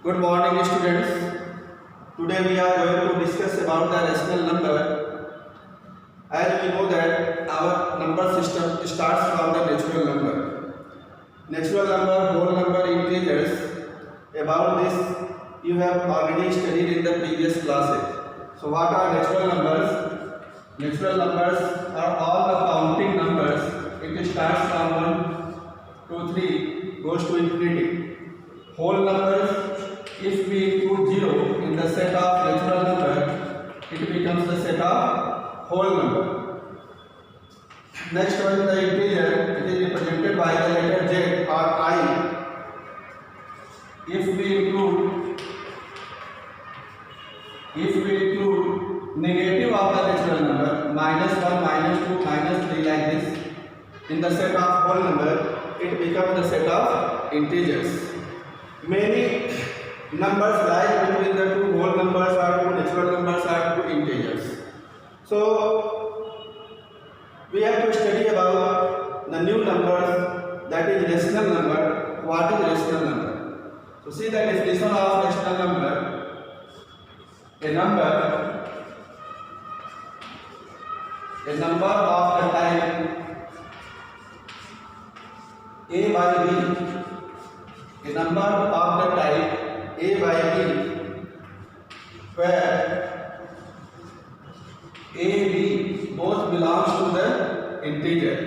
Good morning, students. Today we are going to discuss about the rational number. As we know that our number system starts from the natural number. Natural number, whole number, integers. About this you have already studied in the previous classes. So what are natural numbers? Natural numbers are all the counting numbers. It starts from 1, 2, 3, goes to infinity. Whole numbers, if we include 0 in the set of natural number, it becomes the set of whole number. Next one, the integer, it is represented by the letter Z or I. If we include negative of the natural number, -1, -2, -3 like this, in the set of whole number, it becomes the set of integers. Many numbers lie between the two whole numbers or two natural numbers or two integers. So we have to study about the new numbers, that is rational number. What is rational number? So see the definition of rational number. A number of the type a by b, a number of the type a by b where a b both belongs to the integer,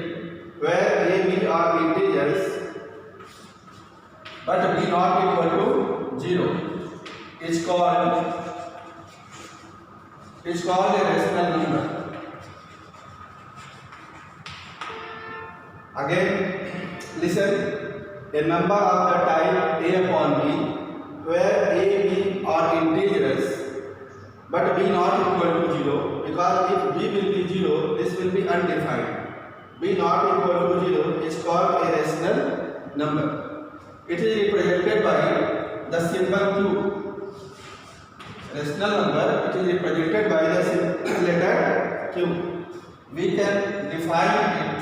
where a b are integers but b not equal to 0 is called a rational number. Again, listen. A number of the type a upon b where a b are integers but b not equal to 0, because if b will be 0, this will be undefined. B not equal to 0 is called a rational number. It is represented by the symbol q. Rational number, it is represented by the letter q. We can define it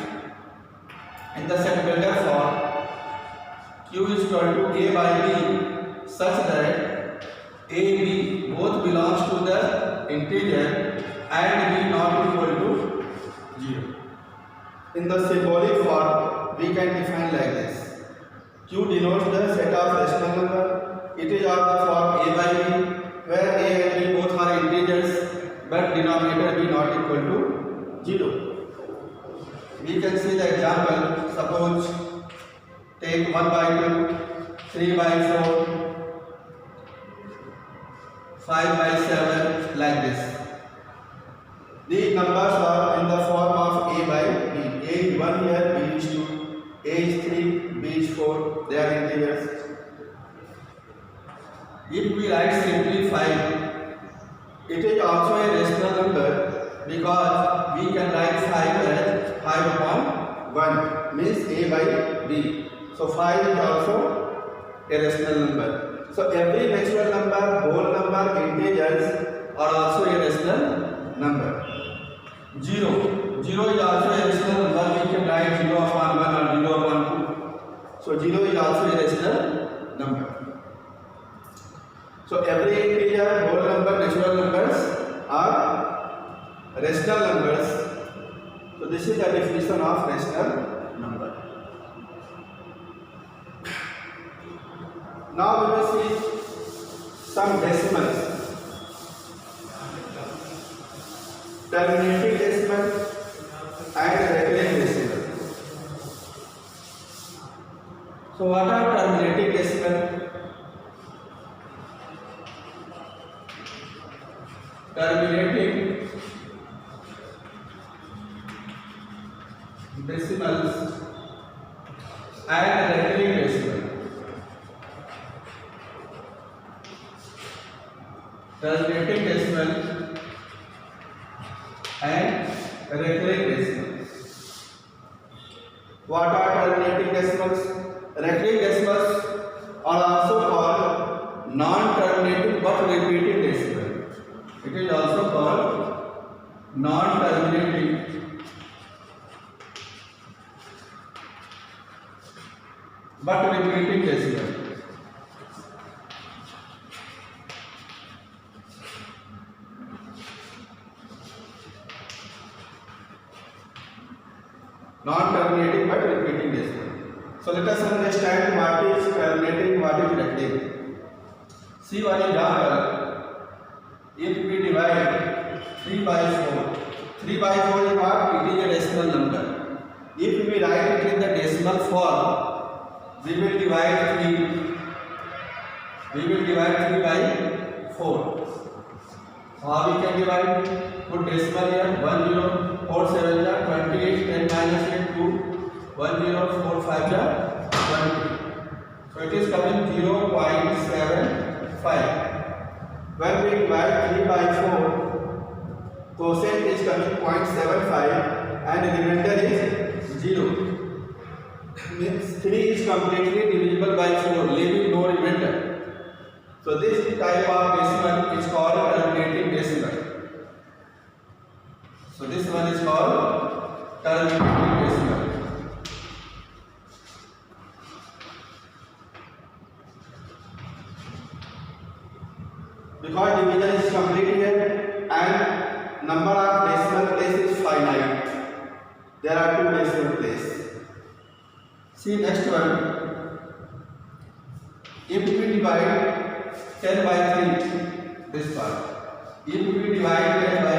in the set builder form. Q is equal to a by b such that a b both belongs to the integer and b not equal to 0. In the symbolic form, we can define like this. Q denotes the set of rational number. It is of the form a by b where a and b both are integers but denominator b not equal to 0. We can see the example. Suppose take 1 by 2, 3 by 4, 5 by 7 like this. These numbers are in the form of a by b. A is 1 here, b is 2, a is 3, b is 4. They are integers. If we write simply 5, it is also a rational number because we can write 5 as 5 upon 1, means a by b. So 5 is also a rational number. So every natural number, whole number, integers are also a rational number. 0 is also a rational number. We can write 0 upon 1 or 0 upon 2. So 0 is also a rational number. So every integer, whole number, natural numbers are rational numbers. So this is the definition of rational number. Now we will see some decimals. Terminating decimal and recurring decimal. So what are terminating decimal? Terminating decimals and recurring decimal. Terminating decimal and recurring decimal. What are terminating decimals? Recurring decimals are also called non-terminating but repeating decimal. It is also called non-terminating but repeating decimal. non-terminating but repeating decimal. So let us understand what is terminating, what is recurring. See one example. If we divide 3 by 4, 3 by 4 is what? It is a decimal number. If we write it in the decimal form, we will divide 3. We will divide 3 by 4. How we can divide? Put decimal here. 1 0 4 7 28, 10 minus 8 2, 1 0 4 5 20. So it is coming 0.75. When we divide 3 by 4, quotient is coming 0.75 and the remainder is 0. Means 3 is completely divisible by 4, leaving no remainder. So this type of decimal is called terminating decimal. So this one is called terminating decimal. Because division is complete here and number of decimal places is finite. There are 2 decimal places. See next one. If we divide 10 by 3, this part. If we divide 10 by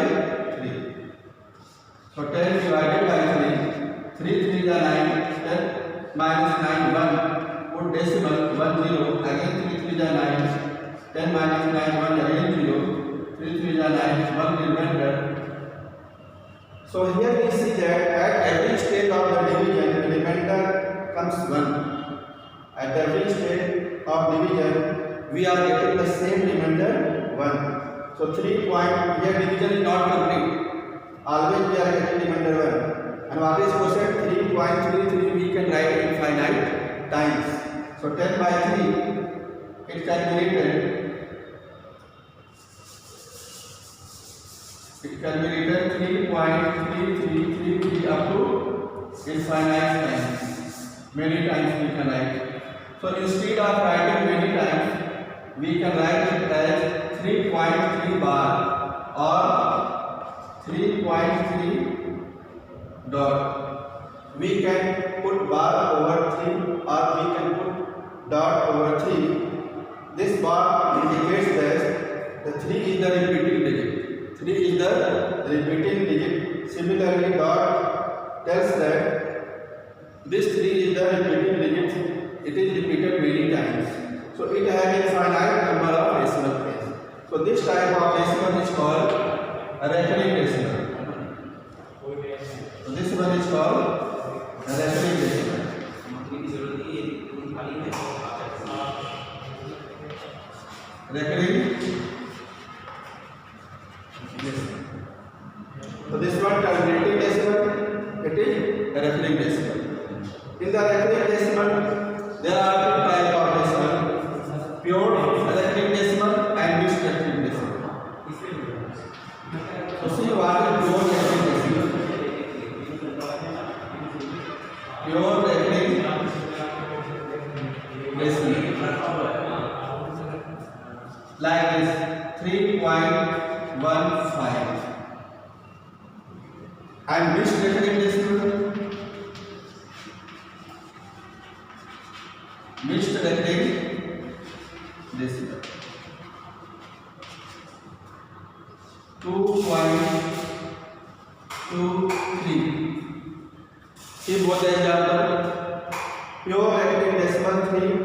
3. So 10 divided by 3. 3 3 is 9. 10 minus 9 1. Put decimal 1 0. Again 3 3 is 9. 10 minus 9 1 again 0. 3 3 is 9. 1 remainder. So here we see that at every stage of the division, the remainder comes 1. At every stage of division, we are getting the same remainder 1. So 3 point, here division is not complete. Always we are getting remainder 1. And what is quotient? 3.33 we can write infinite times. So 10 by 3, it can be written. It can be written 3.3333 up to infinite times. Many times we can write. So instead of writing many times, we can write it as 3.3 bar or 3.3 dot. We can put bar over 3 or we can put dot over 3. This bar indicates that the 3 is the repeating digit. 3 is the repeating digit. Similarly, dot tells that this 3 is the repeating digit. It is repeated many times. So it has a finite number of decimal places. So this type of decimal is called a recurring decimal. So this one is called a recurring decimal. Recurring decimal. So this one terminating decimal, it is a recurring decimal. In the recurring decimal, there are 2 types of decimal: pure recurring decimal and mixed recurring decimal. So see what is pure recurring decimal. Pure recurring decimal like this 3.15. And mixed recurring decimal, mixed recurring decimal 2.23. See both the example. Pure recurring decimal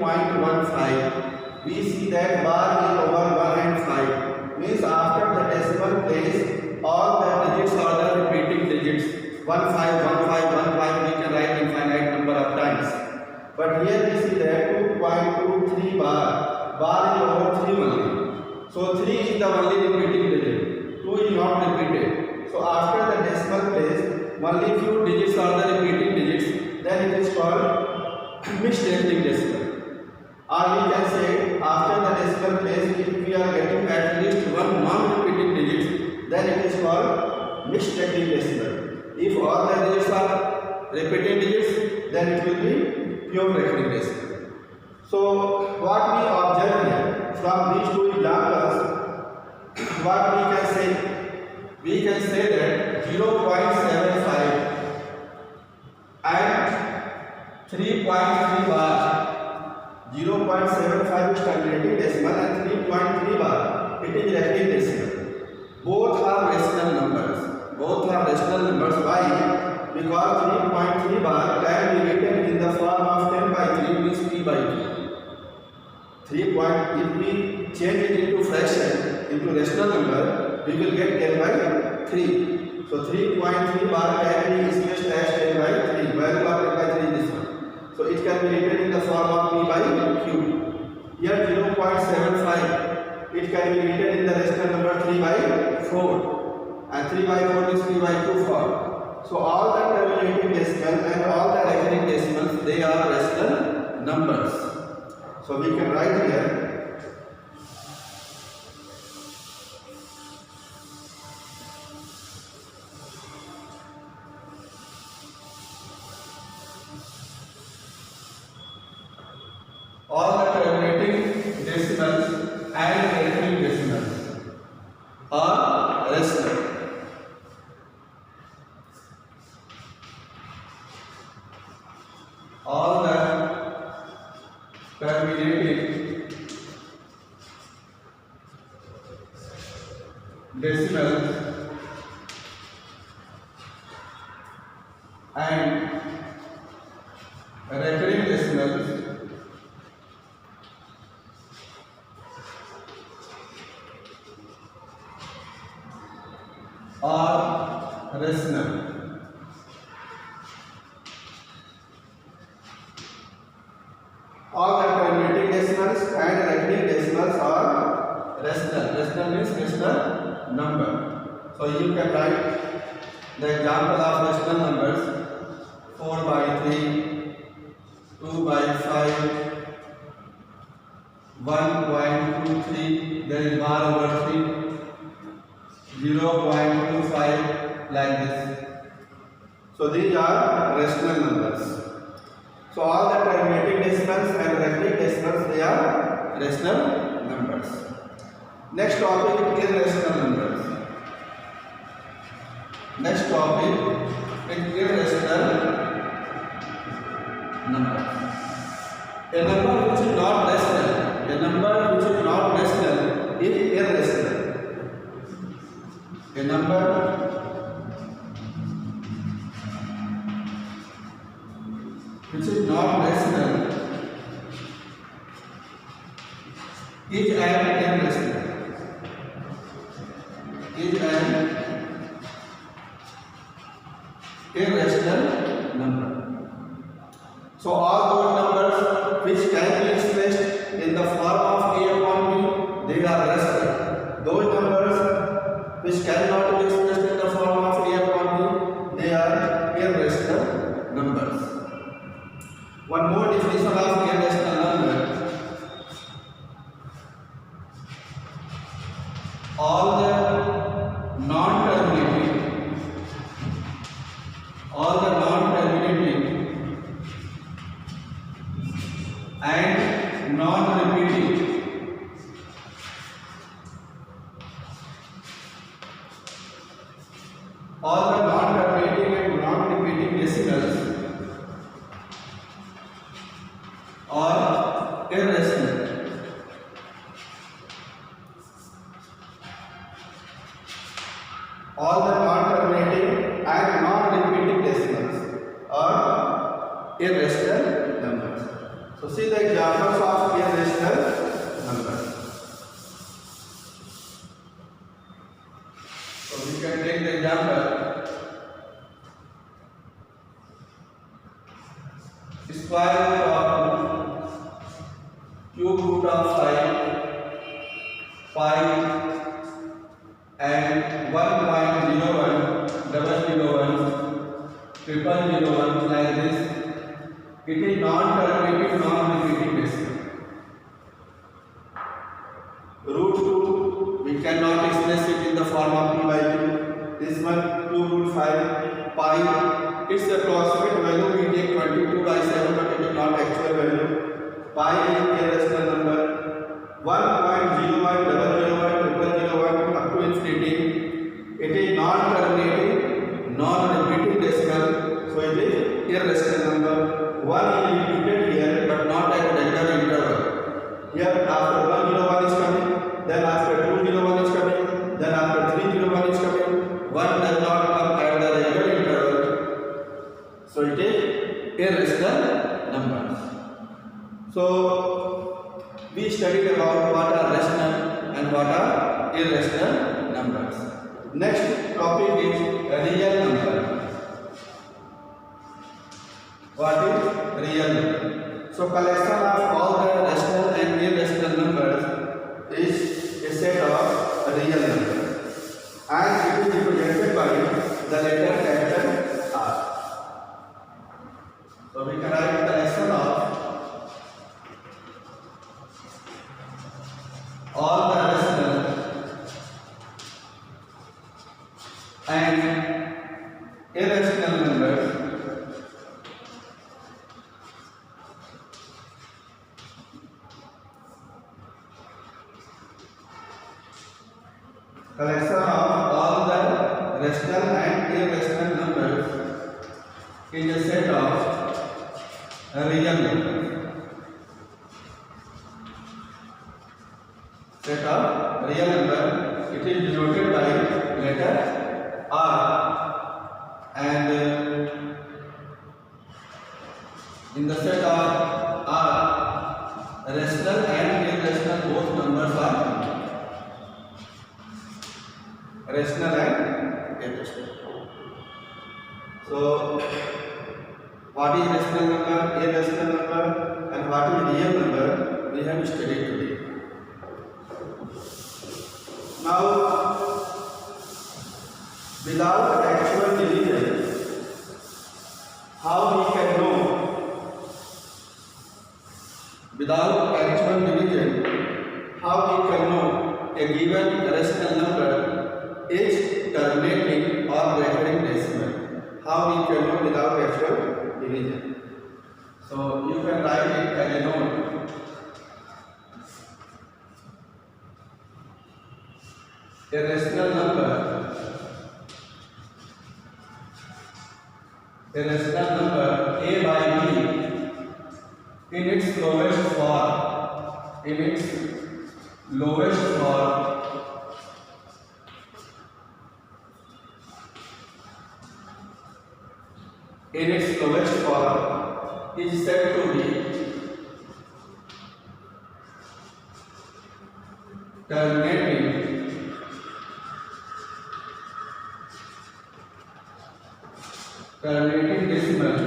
3.15. We see that bar is over 1 and 5. Means after the decimal place, all the digits are the repeating digits. 1 5 1 5 1 5 we can write infinite number of times. But here we see that 2.23 bar is over 3 only. So 3 is the only repeating digit. 2 is not repeated. So after the decimal place, only few digits are the repeating digits. Then it is called mixed recurring decimal. Or we can say after the decimal place, if we are getting at least one non-repeating digit, then it is called mixed recurring decimal. If all the digits are repeating digits, then it will be pure recurring decimal. So what we observe here from these 2 examples, what we can say? We can say that 0.75 3.3 bar, 0.75 is terminating decimal and 3.3 bar it is reckoning decimal. Both are rational numbers. Both are rational numbers. Why? Because 3.3 bar can be written in the form of 10 by 3 means p by 2. 3 point, if we change it into fraction, into rational number, we will get 10 by 3. So 3.3 bar can be expressed as 10 by 3. Value of 10 by 3 is this one. So it can be written in the form of p by q. Here 0.75, it can be written in the rational number 3 by 4. And 3 by 4 is 3 by 2 form. So all the terminating decimal and all the recurring decimals, they are rational numbers. So we can write here all the terminating decimals and recurring decimals are rational. All the terminating decimals and recurring decimals are rational. All the terminating decimals and recurring decimals are rational. Rational means rational number. So you can write the example of rational numbers: 4 by 3, 2 by 5, 1.23, there is bar over 3, 0.25, like this. So these are rational numbers. So all the terminating decimals and recurring decimals, they are rational numbers. Next topic is irrational numbers. Next topic is irrational numbers. A number which is not rational, a number which is not rational is irrational. A number which is not rational is an irrational. Is an irrational number. So all those numbers which can be expressed in the form of a upon b, they are rational. Those numbers which cannot be expressed in the form of a upon b, they are irrational numbers. One more definition of irrational number: all the non-terminating and non-repeating decimals are irrational. All the non-terminating and non-repeating decimals are irrational numbers. So see the examples of irrational numbers. So we can take the example: square root of cube root of 5 and 1.01, 001, 0001, like this. It is non-terminating, non-repeating decimal. Root 2, we cannot express it in the form of p by 2. This one, 2 root 5, pi, its approximate value we take 22 by 7, but it is not actual value. Pi is a rational number. 1.01, 001, up to infinity. It is non-terminating, non-repeating decimal, so it is irrational number. 1 is Here after 101 is coming, then after 201 is coming, then after 301 is coming. 1 does not come at the regular interval, so it is irrational numbers. So we studied about what are rational and what are irrational numbers. Next topic is real number. What is real number? So collection of all the rational and irrational numbers is a set of real numbers, and it is represented by the letter capital R. So we can write collection of all the rational and irrational numbers collection of all the rational and irrational numbers is a set of real numbers. Set of real number, it is denoted by letter R, and in the set of R, rational and irrational both numbers are rational and irrational. So what is rational number, irrational number, and what is real number, we have studied today. Now, without actual division, how we can know? Without actual division, how we can know a given rational number is terminating or recurring decimal? How we can know without actual division? So you can write it as a note. A rational number a by b in its lowest form is said to be terminating decimal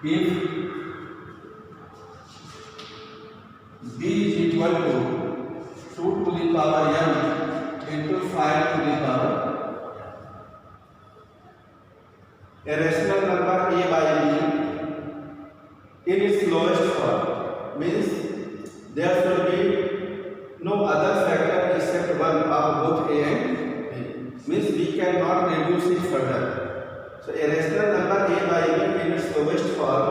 if b is equal to 2 to the power m into 5 to the power. A rational number a by b in its lowest form means there should be no other factor except one of both a and b. Means we cannot reduce it further. So a rational number a by b in its lowest form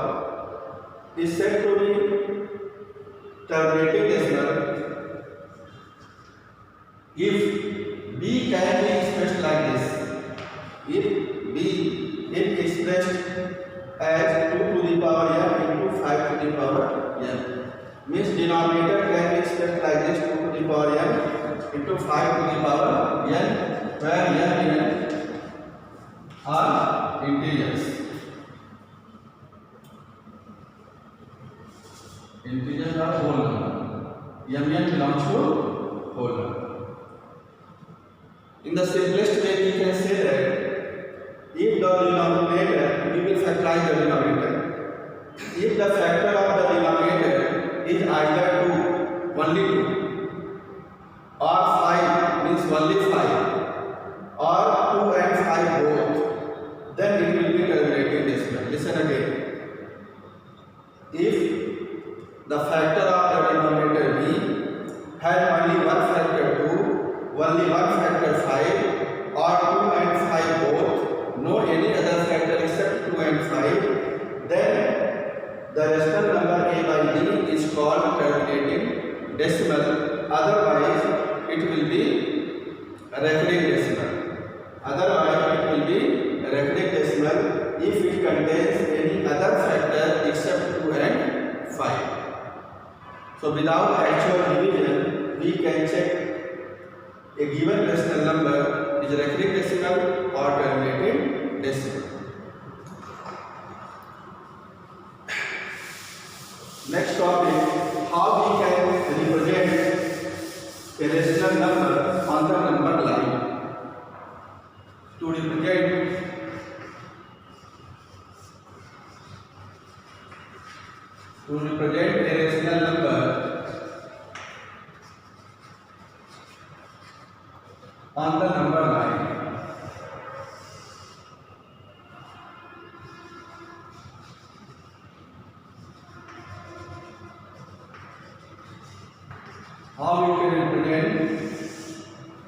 is said to be terminating decimal if b can be expressed like this. If b is expressed as 2 to the power m into 5 to the power m, means denominator can be expressed like this, 2 to the power m into 5 to the power n, where m and n are integers. Integers are whole number. M belongs to whole number. In the simplest way, we can say that if the denominator, we will factorize the denominator. If the factor of the denominator is either 2, only 2, or 5, means only 5, or 2 and 5 both, then it will be terminating decimal. Listen again. If the factor of the denominator b has only one factor 2, only one factor 5, or 2 and 5 both, no any other factor except 2 and 5, then the rational number a by b is called terminating decimal. Otherwise, it will be recurring decimal. If it contains any other factor except 2 and 5. So without actual division, we can check a given rational number is recurring decimal or terminating decimal. Next topic, how we can represent a rational number on the number line. To represent a rational number on the number line. How we can represent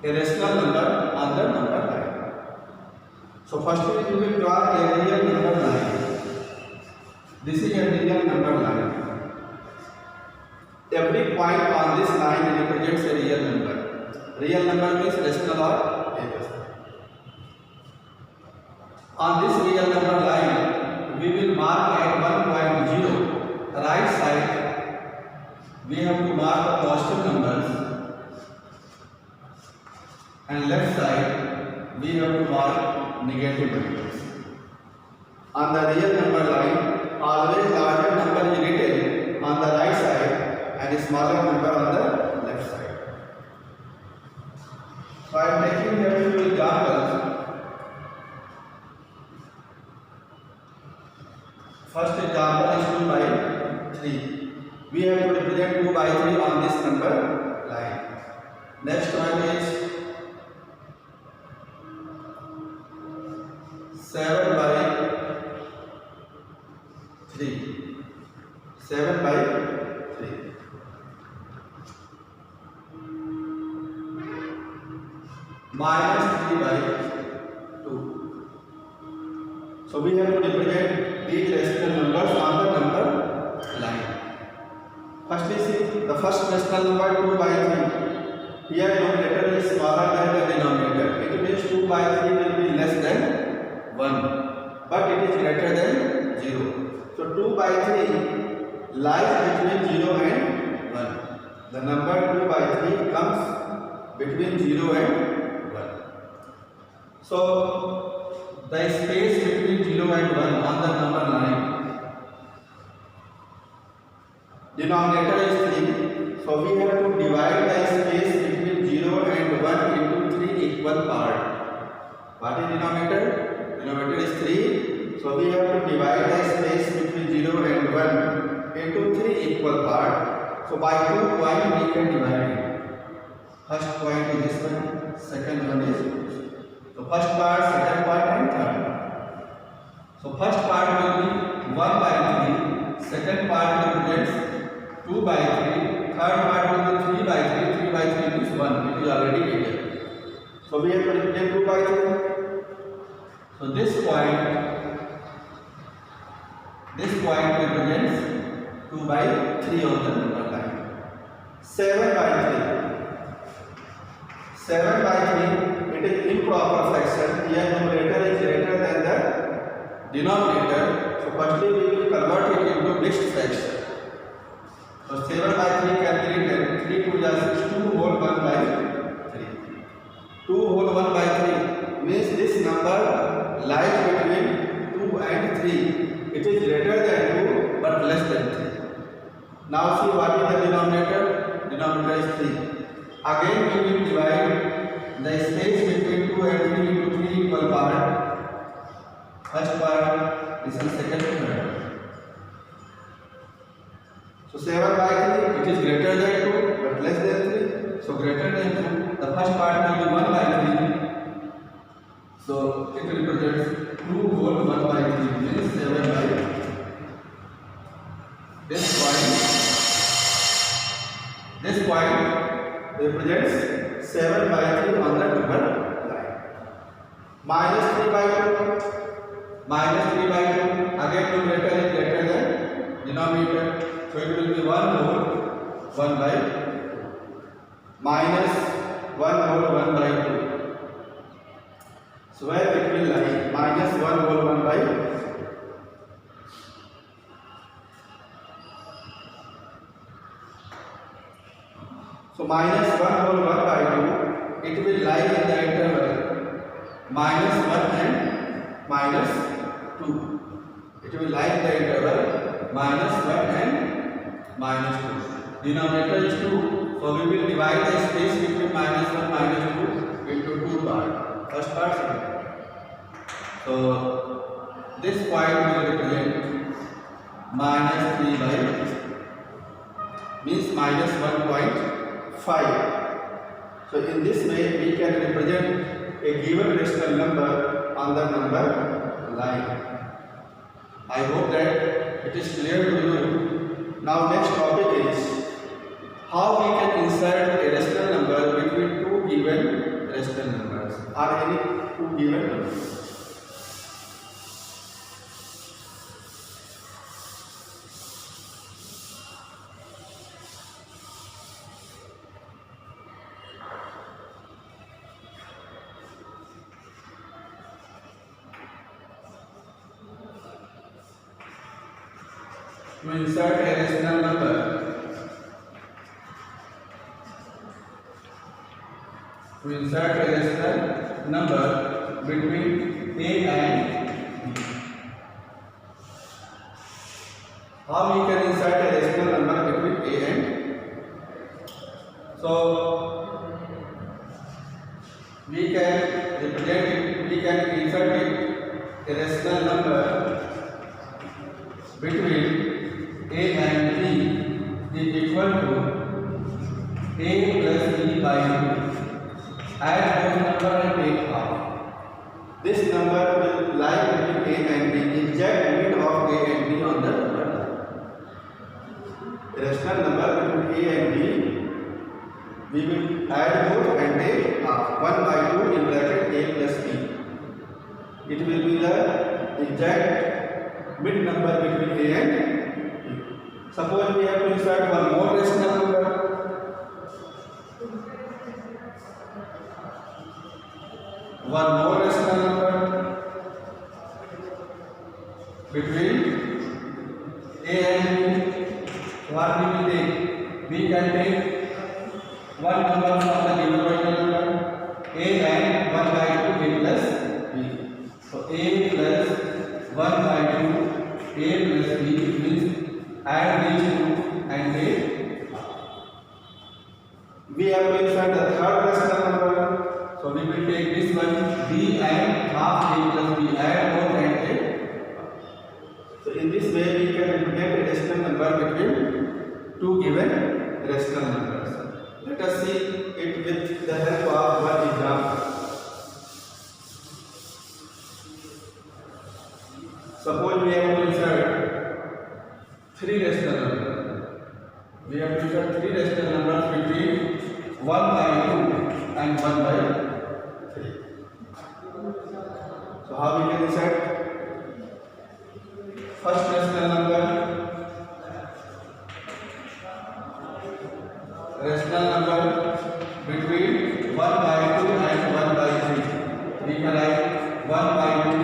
a rational number on the number line. So first we will draw a real number line. This is a real number line. Every point on this line represents a real number. Real number means rational or irrational. On this real number line, we will mark at 1.0. Right side, we have to mark the positive numbers, and left side, we have to mark negative numbers. On the real number line, always larger number is written on the right side and a smaller number on the left side. So I am taking here two examples. First example is 2 by 3. We have to represent 2 by 3 on this number line. Next one is 7 by 3. 7 by 3. Minus 3 by 2. So we have to represent these rational numbers on the number line. First we see the first rational number 2 by 3. Here numerator is smaller than the denominator. It means 2 by 3 will be less than 1, but it is greater than 0. So 2 by 3 lies between 0 and 1. The number 2 by 3 comes between 0 and 1. So the space between 0 and 1 on the number line, denominator is 3, so we have to divide the space between 0 and 1 into 3 equal parts. What is denominator? Denominator is 3, so we have to divide the space between 0 and 1 into 3 equal parts. So by 2 points we can divide it. First point is this one, second one is this. So first part, second part and third part. So first part will be 1 by 3, second part represents 2 by 3, third part will be 3 by 3, 3 by 3 is 1, it is already taken. So we have to represent 2 by 3. So this point represents 2 by 3 on the number line. 7 by 3. 7 by 3, it is improper fraction. Here numerator is greater than the denominator. So firstly we will convert it into mixed fraction. So 7 by 3 can be written 3 to the 6, 2 whole 1 by 3. 2 whole 1 by 3 means this number lies between 2 and 3. It is greater than 2 but less than 3. Now see what is the denominator? Denominator is 3. Again we will divide the space between 2 and 3 into 3 equal parts. First part, this is second part. So 7 by 3, it is greater than 2 but less than 3. So greater than 2. The first part will be 1 by 3. So it represents 2 whole 1 by 3 means 7 by 3. This point represents 7 by 3 on the number line. Minus 3 by 2. Minus 3 by 2. Again numerator is greater than denominator. So it will be 1 whole 1 by 2. Minus 1 whole 1 by 2. So where it will lie? Minus 1 whole 1 by 2. So minus 1 whole 1 by 2, it will lie in the interval minus 1 and minus 2. It will lie in the interval minus 1 and minus 2. Denominator is 2, so we will divide the space between minus 1 minus 2 into 2 parts. First part, second. So this point will represent minus 3 by means minus 1.5. So in this way we can represent a given rational number on the number line. I hope that it is clear to you. Now next topic is how we can insert a rational number between two given rational numbers or any two given numbers. To insert a rational number between A and B. How we can insert a rational number between A and B? So we can represent it, we can insert it a rational number between A and B is equal to A plus B by 2. Add both number and take half. This number will lie between A and B, exact mid of A and B on the number line. A rational number between A and B, we will add both and take half. 1 by 2 in bracket A plus B. It will be the exact mid number between A and B. Suppose we have to insert one more rational number. Between A and B, what we will take? We can take one number from the given original number, A and 1 by 2 A plus B. So A plus 1 by 2 A plus B means add these two and take. We have to insert the third rational number. So we will take this one B and half A plus B, add both and take. So in this way we can represent a rational number between two given rational numbers. Let us see it with the help of one example. Suppose we have to insert three rational numbers. We have to insert three rational numbers between 1 by 2 and 1 by 3. So how we can insert? First rational number between 1 by 2 and 1 by 3. We can write 1 by 2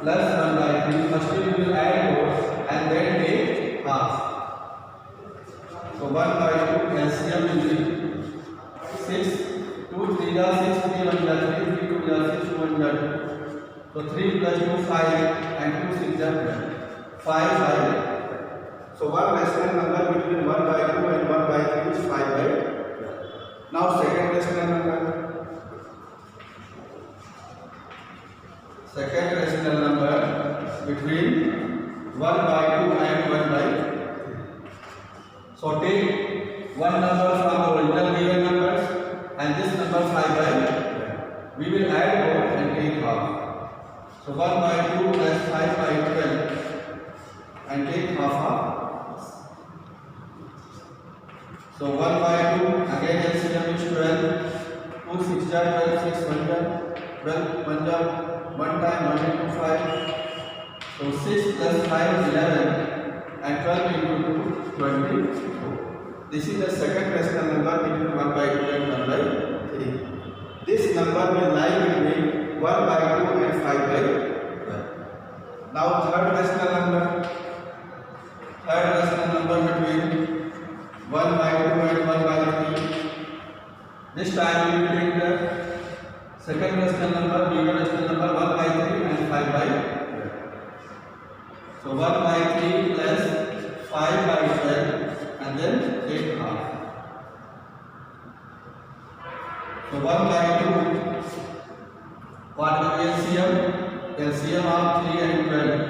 plus 1 by 3. First we will add both and then take half. So 1 by 2 LCM will be 6. 2 3 are 6, 3 1 are 3, 3 2 are 6, 2 1 are 2. So 3 plus 2 5 and 2 6 are 5 by 8. So one rational number between 1 by 2 and 1 by 3 is 5 by 8. Now second rational number. Second rational number between 1 by 2 and 1 by 3. So take one number from the original given numbers and this number 5 by 8. We will add both and take half. So 1 by 2 plus 5 by 12 and take half of. So 1 by 2 again LCM is 12. 2 6 are 12, 6 1 are 12, 1 are 1 time 1 into 5. So 6 plus 5 is 11 and 12 into 2 24. This is the second rational number between 1 by 2 and 1 by 3. This number will lie between 1 by 2 and 5 by 12. Now third rational number. Third rational number between 1 by 2 and 1 by 3. This time we will take the second rational number, bigger rational number 1 by 3 and 5 by 12. So 1 by 3 plus 5 by 12 and then 8 half. So 1 by 2, what will be LCM? LCM of 3 and 12.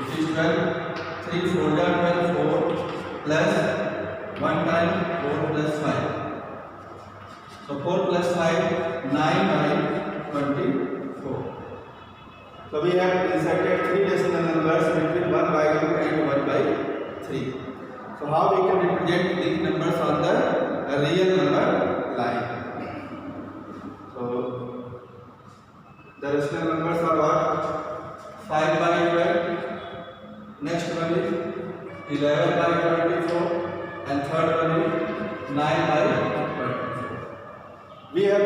It is 12, 3 4 12, 4 plus 1 time 4 plus 5. So 4 plus 5, 9 by 24. So we have inserted 3 decimal numbers between 1 by 2 and 1 by 3. So how we can represent these numbers on the real number line? So the rational numbers are what? 5 by 12. Next one is 11 by 24, and third one is 9 by 24. We have to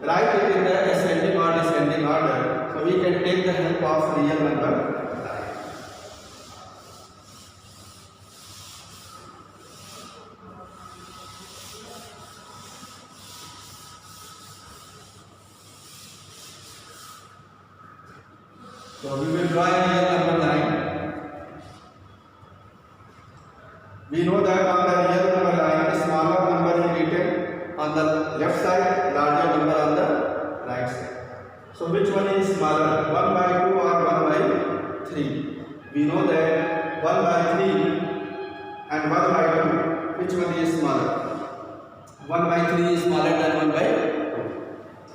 write it in the ascending or descending order, so we can take the help of real number. So we will draw a real number line. We know that on the real number line, the smaller number is written on the left side, larger number on the right side. So which one is smaller, 1 by 2 or 1 by 3? We know that 1 by 3 and 1 by 2, which one is smaller? 1 by 3 is smaller than 1 by 2.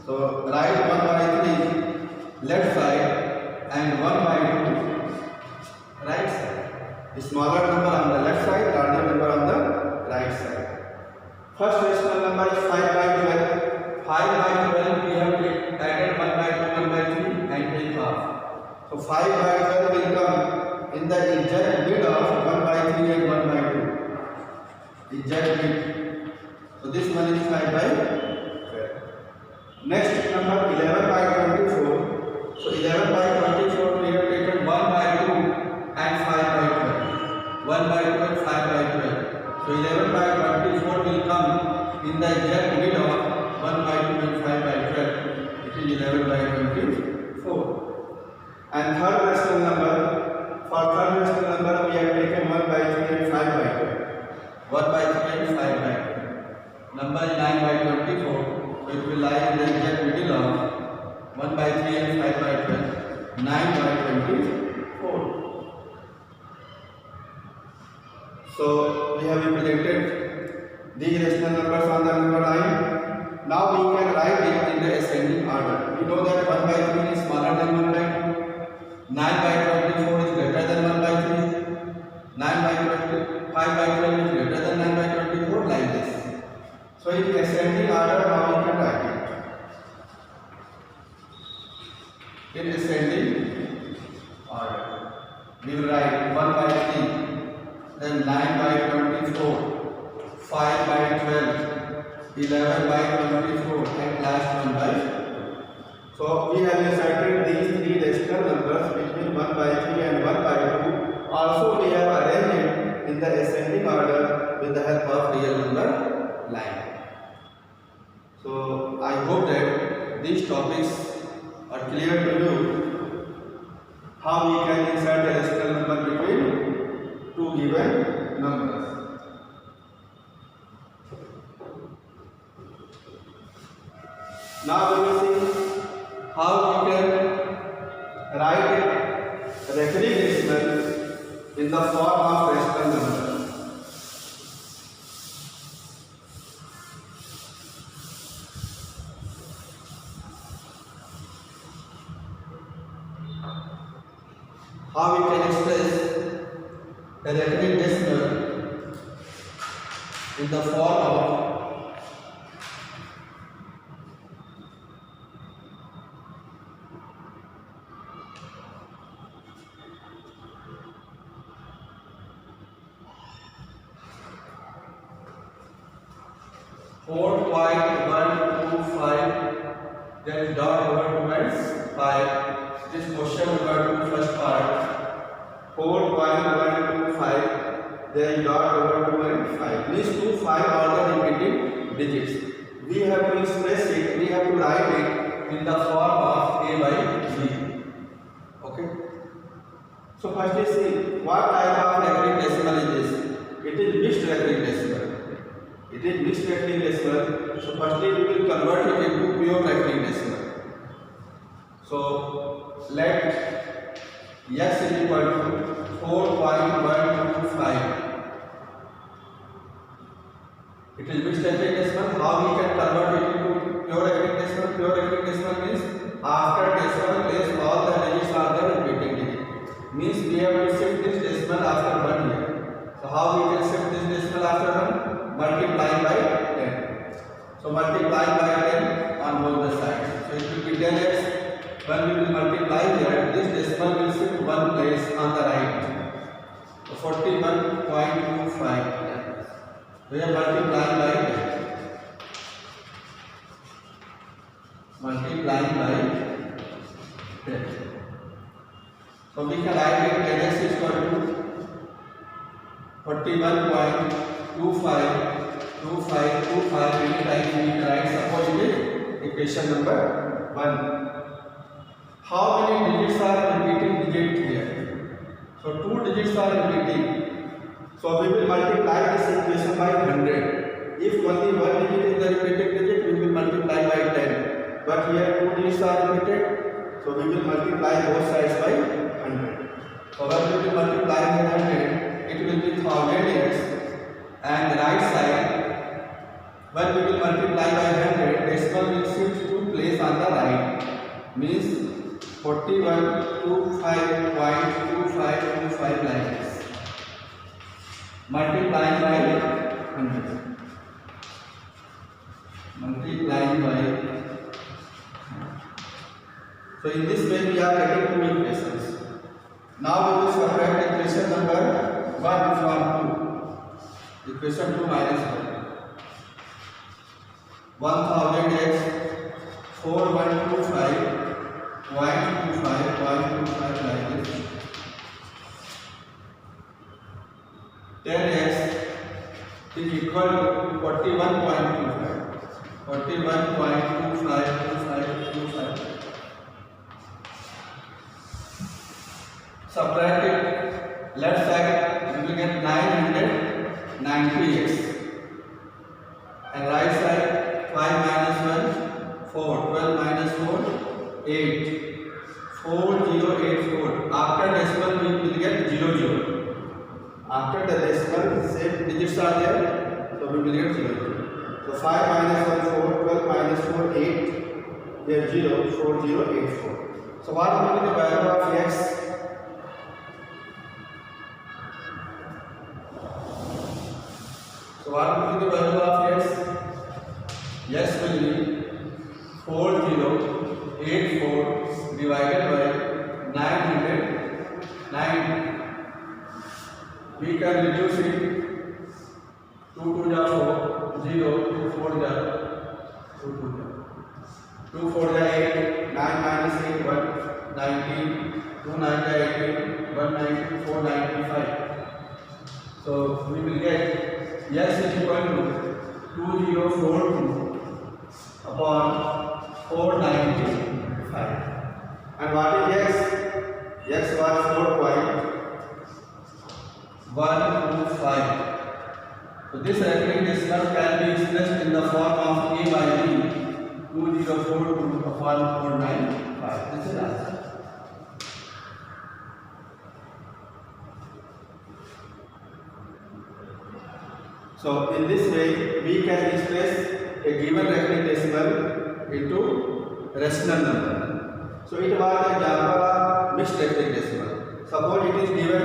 So write 1 by 3 left side and 1 by 2 right side. The smaller number on the left side, larger number on the right side. First rational number is 5 by 12. 5 by 12 we have added 1 by 2, 1 by 3 and take half. So 5 by 12 will come in the exact mid of 1 by 3 and 1 by 2. Exact mid. So this one is 5 by 12. Next number 11 by 24. So 11 by 24 we have taken 1 by 2 and 5 by 12. 1 by 2 and 5 by 12. So 11 by 24 will come in the exact middle of 1 by 2 and 5 by 12. It is 11 by 24. And third rational number, for third rational number we have taken 1 by 3 and 5 by 12. 1 by 3 and 5 by 12. Number is 9 by 24. So it will lie in the exact middle of 1 by 3 and 5 by 12. 9 by 24. So we have represented these rational numbers on the number line. Now we can write it in the ascending order. We know that 1 by 3 is smaller than 1 by 2. 9 by 24 is greater than 1 by 3. 9 by 5 by 12 is greater than 9 by 24, like this. So in ascending order, how we can write it? In ascending order, we will write 1 by 3. Then 9 by 24, 5 by 12, 11 by 24 and last 1 by 2. So we have inserted these three rational numbers between 1 by 3 and 1 by 2. Also we have arranged it in the ascending order with the help of real number line. So I hope that these topics are clear to you. How we can insert a rational number between two given numbers. Now we will see how we can write a recurring decimal in the form of rational number. How we can express a recurring decimal in the form of 4.125, then dot over 2 and 5. This question over to first part. 4.125, then dot over 2 and 5. These two 5 are the repeating digits. We have to express it, we have to write it in the form of a by b. Okay. So firstly see what type of recurring decimal is this. It is mixed recurring decimal. It is mixed recurring decimal. So firstly we will convert it into pure recurring decimal. So let x is equal to 4.125. It is mixed recurring decimal. How we can convert it into pure recurring decimal? Pure recurring decimal means after decimal place all the digits are the repeating digit. Means we have to shift this decimal after 1 here. So how we can shift this decimal after 1? Multiplying by 10. So multiplying by 10 on both the sides. So it will be 10x. When we will multiply here, this decimal will shift one place on the right. So 41.25. We are multiplying by 10. Multiplying by 10. So we can write it 10x is equal to 41.25. 25 many times we can write. Suppose it is equation number 1. How many digits are repeating digit here? So 2 digits are repeating. So we will multiply this equation by 100. If only one digit is the repeated digit, we will multiply by 10. But here 2 digits are repeated, so we will multiply both sides by 100. So when we will multiply by 100, it will be 1000x, and the right side, when we will multiply by 100, decimal will shift to place on the right. Means 41.25 like this. Multiplying by 100. Multiplying by. So in this way we are getting 2 equations. Now we will subtract equation number 1 from 2. Equation 2 minus 1. 1000x 4125. 0.25 like this. 10x is equal to 41.25. 41.25. Subtract it. Left side we will get 990x. And right side 5 minus 1 4. 12 minus 4 8. 4084. After decimal we will get 00. After the decimal same digits are there, so we will get 00. So 5 minus 1 4, 12 minus 4 8. Here 0 4084. So what will be the value of x? So what will be the value of x? X will be 4084 divided by 990. We can reduce it. 2 2 ja 4, 0, 2 4 ja 2 2 ja 2 4 ja 8, 9 minus 8 1, 19, 2 9 ja 18, 1 19, 4 95. So we will get x is equal to 2042 upon 495. And what is x? X was 4.125. So this recurring decimal can be expressed in the form of a by b 2042 upon 495. This is answer. So in this way we can express a given recurring decimal into rational number. So it was an example of mixed recurring decimal. Suppose it is given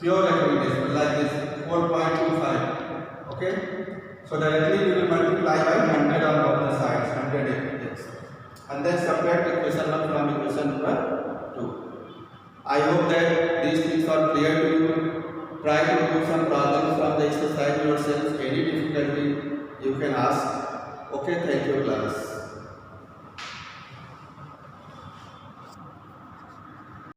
pure recurring decimal like this 4.25. Okay. So directly we will multiply by 100 on both the sides, 100x, and then subtract equation 1 from equation number 2. I hope that these things are clear to you. Try to do some problems from the exercise yourself. Any difficulty you can ask. Okay, thank you class.